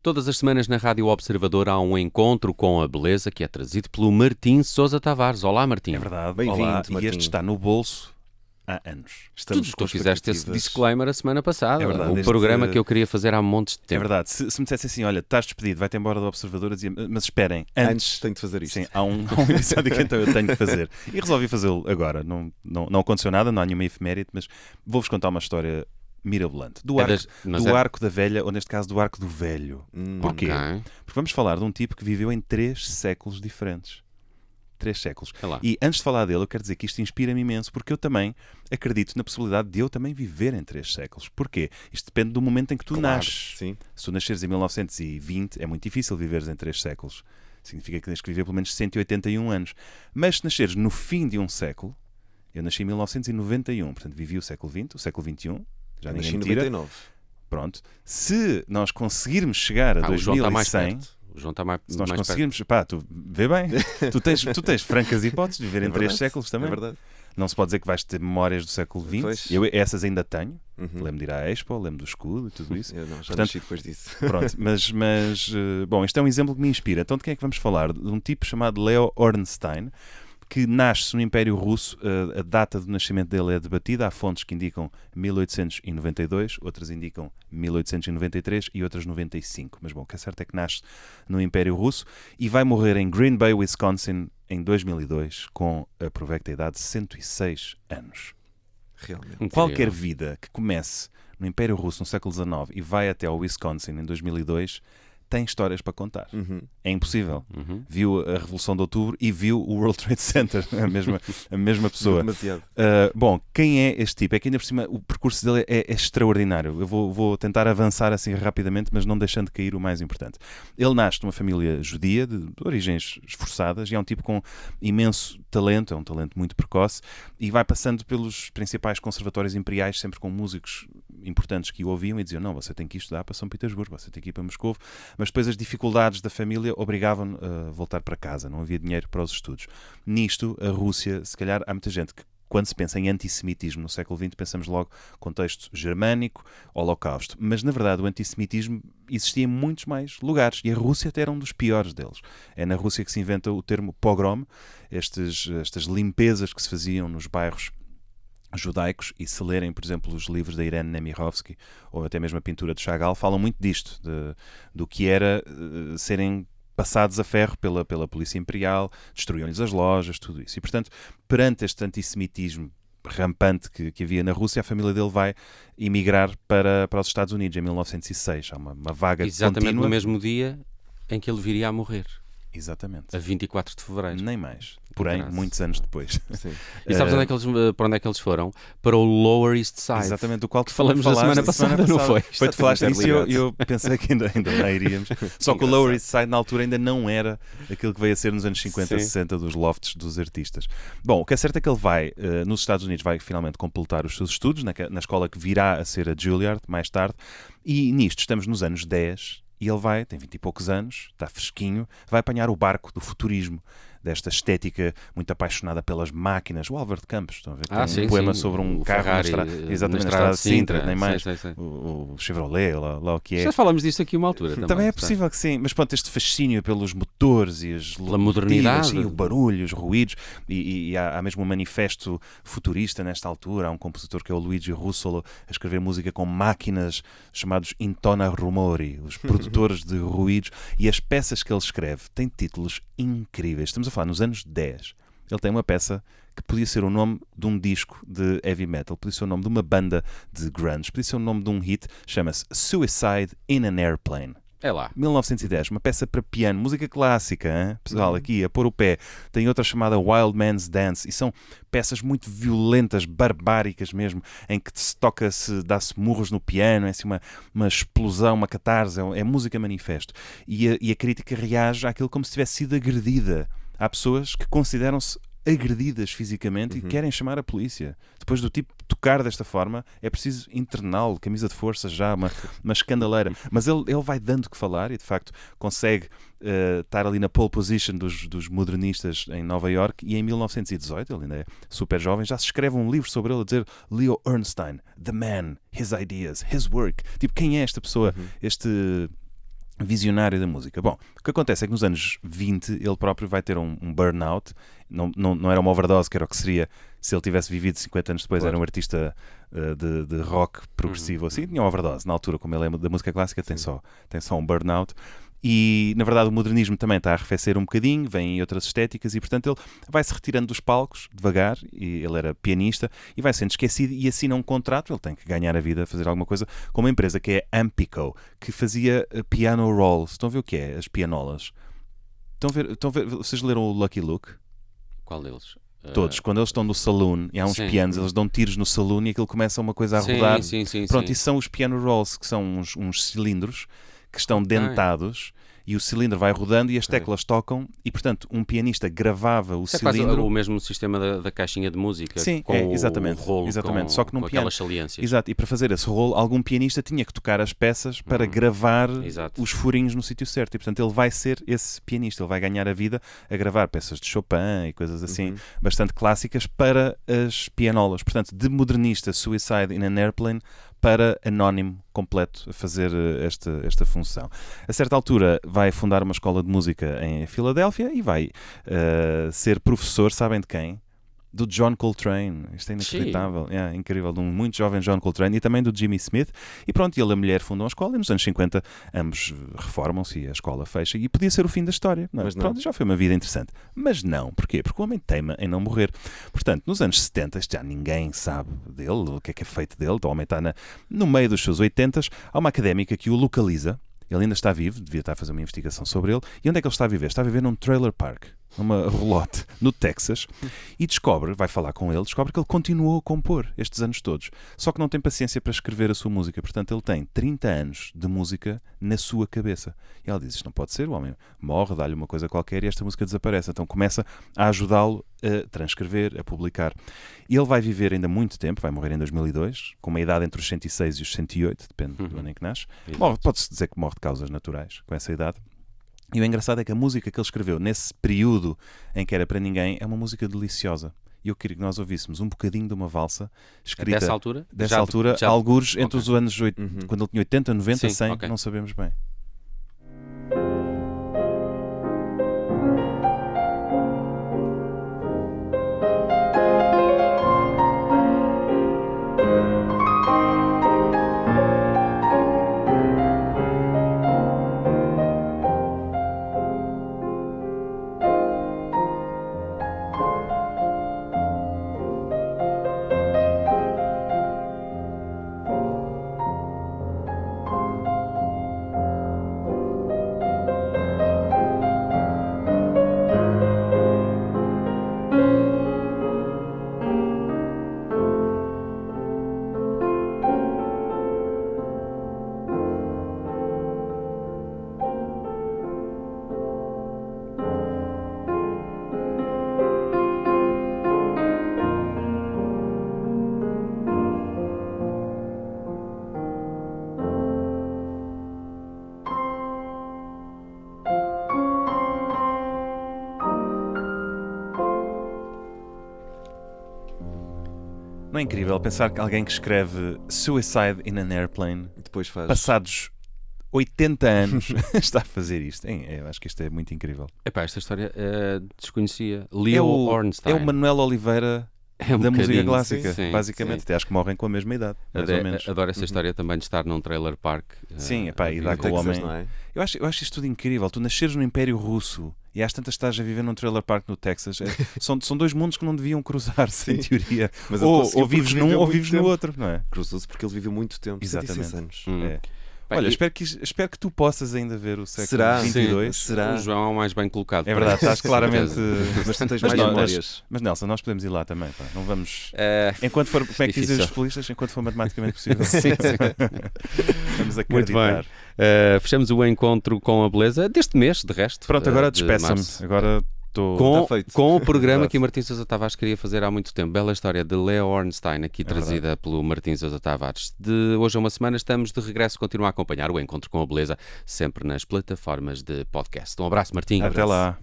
Todas as semanas na Rádio Observador há um encontro com a beleza que é trazido pelo Martim Sousa Tavares. Olá, Martim. É verdade. Bem-vindo, Olá. Martim. E este está no bolso há anos. Estamos com Tu fizeste esse expectativas. disclaimer a semana passada. É verdade, Um este- programa que eu queria fazer há montes de É tempo. verdade. Se me dissesse assim, olha, estás despedido, vai-te embora do Observador, eu dizia, mas esperem, Antes tenho de fazer isto. Sim, há um episódio que então eu tenho de fazer. E resolvi fazê-lo agora. Não aconteceu nada, não há nenhuma efeméride, mas vou-vos contar uma história mirabolante. Do arco da velha, ou neste caso do arco do velho. Porquê? Ok. Porque vamos falar de um tipo que viveu em 3 séculos diferentes. 3 séculos. É lá. E antes de falar dele, eu quero dizer que isto inspira-me imenso, porque eu também acredito na possibilidade de eu também viver em 3 séculos. Porquê? Isto depende do momento em que tu Claro, nasces. sim. Se tu nasceres em 1920, é muito difícil viveres em 3 séculos. Significa que tens que viver pelo menos 181 anos. Mas se nasceres no fim de um século, eu nasci em 1991, portanto vivi o século XX, o século XXI, já Eu ninguém nasci em me tira. 99. Pronto. Se nós conseguirmos chegar a O João está mais 2100... perto. O João está mais, Se nós mais conseguirmos, pá, tu vê bem, tu tens francas hipóteses de viver em 3 verdade, séculos também. É verdade. Não se pode dizer que vais ter memórias do século XX. Pois. Eu essas ainda tenho. Uhum. Lembro de ir à Expo, lembro do escudo e tudo isso. Eu não, já Portanto, nasci depois disso. Pronto, bom, isto é um exemplo que me inspira. Então de quem é que vamos falar? De um tipo chamado Leo Ornstein, que nasce no Império Russo. A data do nascimento dele é debatida. Há fontes que indicam 1892, outras indicam 1893 e outras 95. Mas bom, o que é certo é que nasce no Império Russo e vai morrer em Green Bay, Wisconsin, em 2002, com a provecta idade de 106 anos. Realmente. Incrível. Qualquer vida que comece no Império Russo no século XIX e vai até ao Wisconsin em 2002 tem histórias para contar. Uhum. É impossível. Uhum. Viu a Revolução de Outubro e viu o World Trade Center, a mesma pessoa. Demasiado. Bom, quem é este tipo? É que ainda por cima o percurso dele é extraordinário. Eu vou tentar avançar assim rapidamente, mas não deixando de cair o mais importante. Ele nasce numa família judia, de origens esforçadas, e é um tipo com imenso talento, é um talento muito precoce, e vai passando pelos principais conservatórios imperiais, sempre com músicos importantes que o ouviam e diziam, não, você tem que ir estudar para São Petersburgo, você tem que ir para Moscovo, mas depois as dificuldades da família obrigavam-no a voltar para casa, não havia dinheiro para os estudos. Nisto, a Rússia, se calhar há muita gente que quando se pensa em antissemitismo no século XX, pensamos logo contexto germânico, holocausto. Mas, na verdade, o antissemitismo existia em muitos mais lugares e a Rússia até era um dos piores deles. É na Rússia que se inventa o termo pogrom, estas limpezas que se faziam nos bairros judaicos, e se lerem, por exemplo, os livros da Irene Nemirovsky ou até mesmo a pintura de Chagall, falam muito disto, do que era serem passados a ferro pela Polícia Imperial, destruíam-lhes as lojas, tudo isso. E, portanto, perante este antissemitismo rampante que havia na Rússia, a família dele vai emigrar para os Estados Unidos em 1906. Há uma vaga Exatamente contínua. no mesmo dia em que ele viria a morrer. Exatamente. A 24 de fevereiro. Nem mais. Porém, Graças. muitos anos depois. Sim. E sabes para onde é que eles foram? Para o Lower East Side. Exatamente, do qual tu Falamos da falaste semana passada, não foi? Foi, tu falaste Está disso e ligado. eu pensei que ainda lá iríamos. Só que o Lower East Side na altura ainda não era aquilo que veio a ser nos anos 50, Sim. 60 dos lofts dos artistas. Bom, o que é certo é que ele vai, nos Estados Unidos, vai finalmente completar os seus estudos na escola que virá a ser a Juilliard mais tarde, e nisto estamos nos anos 10 e ele tem 20 e poucos anos, está fresquinho, vai apanhar o barco do futurismo, desta estética muito apaixonada pelas máquinas. O Álvaro de Campos, estão a ver? Tem Sim, um poema sim. sobre um O carro Ferrari, exatamente, na na estrada de Sintra, nem Sim, mais. sim. O Chevrolet, lá o que é. Já falámos disso aqui uma altura. Também é possível que sim, mas pronto, este fascínio pelos motores e as Pela modernidade. sim, o barulho, os ruídos, e há mesmo um manifesto futurista nesta altura. Há um compositor que é o Luigi Russolo a escrever música com máquinas chamados Intona Rumori, os produtores de ruídos, e as peças que ele escreve têm títulos incríveis. Estamos a falar nos anos 10. Ele tem uma peça que podia ser o nome de um disco de heavy metal, podia ser o nome de uma banda de grunge, podia ser o nome de um hit, chama-se Suicide in an Airplane. É lá. 1910, uma peça para piano, música clássica, hein? Pessoal, aqui a pôr o pé. Tem outra chamada Wild Man's Dance, e são peças muito violentas, barbáricas mesmo, em que dá-se murros no piano, é assim uma explosão, uma catarse, é música manifesto. E a crítica reage àquilo como se tivesse sido agredida. Há pessoas que consideram-se agredidas fisicamente e querem chamar a polícia. Depois do tipo tocar desta forma, é preciso interná-lo, camisa de força já, uma escandaleira. Mas ele vai dando que falar e, de facto, consegue estar ali na pole position dos modernistas em Nova Iorque, e em 1918, ele ainda é super jovem, já se escreve um livro sobre ele a dizer Leo Ornstein, the man, his ideas, his work. Tipo, quem é esta pessoa? visionário da música. Bom, o que acontece é que nos anos 20 ele próprio vai ter um burnout, não era uma overdose, que era o que seria se ele tivesse vivido 50 anos depois, Claro. era um artista de rock progressivo, assim, tinha uma overdose. Na altura, como ele é da música clássica, tem só um burnout. E, na verdade, o modernismo também está a arrefecer um bocadinho, vem outras estéticas e, portanto, ele vai-se retirando dos palcos, devagar, e ele era pianista, e vai sendo esquecido e assina um contrato, ele tem que ganhar a vida, fazer alguma coisa, com uma empresa que é Ampico, que fazia piano rolls. Estão a ver o que é? As pianolas. Estão a ver, vocês leram o Lucky Luke? Qual deles? Todos, quando eles estão no saloon e há uns Sim. pianos, eles dão tiros no saloon e aquilo começa uma coisa a Sim, rodar. sim. Pronto, isso são os piano rolls, que são uns cilindros que estão dentados e o cilindro vai rodando e as teclas tocam e, portanto, um pianista gravava o Isso é quase cilindro. o mesmo sistema da caixinha de música. Sim, com exatamente, o rolo, exatamente. Só que num com piano. aquelas saliências. Exato, e para fazer esse rolo, algum pianista tinha que tocar as peças para gravar Exato. os furinhos no sítio certo. E, portanto, ele vai ser esse pianista, ele vai ganhar a vida a gravar peças de Chopin e coisas assim, bastante clássicas, para as pianolas. Portanto, de modernista, Suicide in an Airplane, para anónimo completo a fazer esta função. A certa altura vai fundar uma escola de música em Filadélfia e vai ser professor, sabem de quem? Do John Coltrane. Isto é inacreditável. É incrível. De um muito jovem John Coltrane e também do Jimmy Smith. E pronto, ele e a mulher fundam a escola e nos anos 50 ambos reformam-se e a escola fecha. E podia ser o fim da história. Não é? Mas não. Pronto, já foi uma vida interessante. Mas não. Porquê? Porque o homem teima em não morrer. Portanto, nos anos 70, isto já ninguém sabe dele, o que é feito dele. O homem está no meio dos seus 80. Há uma académica que o localiza. Ele ainda está vivo, devia estar a fazer uma investigação sobre ele. E onde é que ele está a viver? Está a viver num trailer park, numa relote, no Texas, e vai falar com ele, descobre que ele continuou a compor estes anos todos, só que não tem paciência para escrever a sua música. Portanto, ele tem 30 anos de música na sua cabeça. E ela diz, isto não pode ser, o homem morre, dá-lhe uma coisa qualquer e esta música desaparece. Então começa a ajudá-lo a transcrever, a publicar. E ele vai viver ainda muito tempo, vai morrer em 2002, com uma idade entre os 106 e os 108, depende do ano em que nasce. Pode-se dizer que morre de causas naturais com essa idade. E o engraçado é que a música que ele escreveu nesse período em que era para ninguém é uma música deliciosa. E eu queria que nós ouvíssemos um bocadinho de uma valsa escrita Dessa altura? algures entre os anos 80, quando ele tinha 80, 90, Sim, 100, ok. não sabemos bem. Não é incrível pensar que alguém que escreve Suicide in an Airplane, E depois faz. passados 80 anos, está a fazer isto? Eu acho que isto é muito incrível. Epá, esta história desconhecia. Leo Ornstein. É o Manuel Oliveira É um da música bocadinho, clássica, sim, basicamente. sim. Até acho que morrem com a mesma idade, mais ou menos. Adoro essa história também de estar num trailer park. Sim, epá, e dá com o Texas, homem. não é? Eu acho isto tudo incrível. Tu nasceres no Império Russo e às tantas estás a viver num trailer park no Texas. São dois mundos que não deviam cruzar-se, em teoria. Mas ele Ou conseguiu vives porque num viveu ou muito vives no tempo. outro, não é? Cruzou-se porque ele viveu muito tempo, 106 Exatamente. anos. É. Pá, Olha, e- espero que tu possas ainda ver o século Será? XXII. Sim, Será? O João é o mais bem colocado. É para verdade, isso, estás claramente. certeza. Mas tu tens Mas mais não, memórias. Mas Nelson, nós podemos ir lá também. Pá. Não vamos. É, Enquanto for, como é que dizem os difícil. futebolistas? Enquanto for matematicamente possível. Sim, Vamos Muito acreditar. fechamos o encontro com a beleza deste mês, de resto. Pronto, agora de despeça-me. março. Agora estou. Com, Está feito. com o programa Verdade. que o Martim Sousa Tavares queria fazer há muito tempo. Bela história de Leo Ornstein, aqui trazida pelo Martim Sousa Tavares. De hoje a uma semana estamos de regresso. Continua a acompanhar o Encontro com a Beleza, sempre nas plataformas de podcast. Um abraço, Martim. Até lá.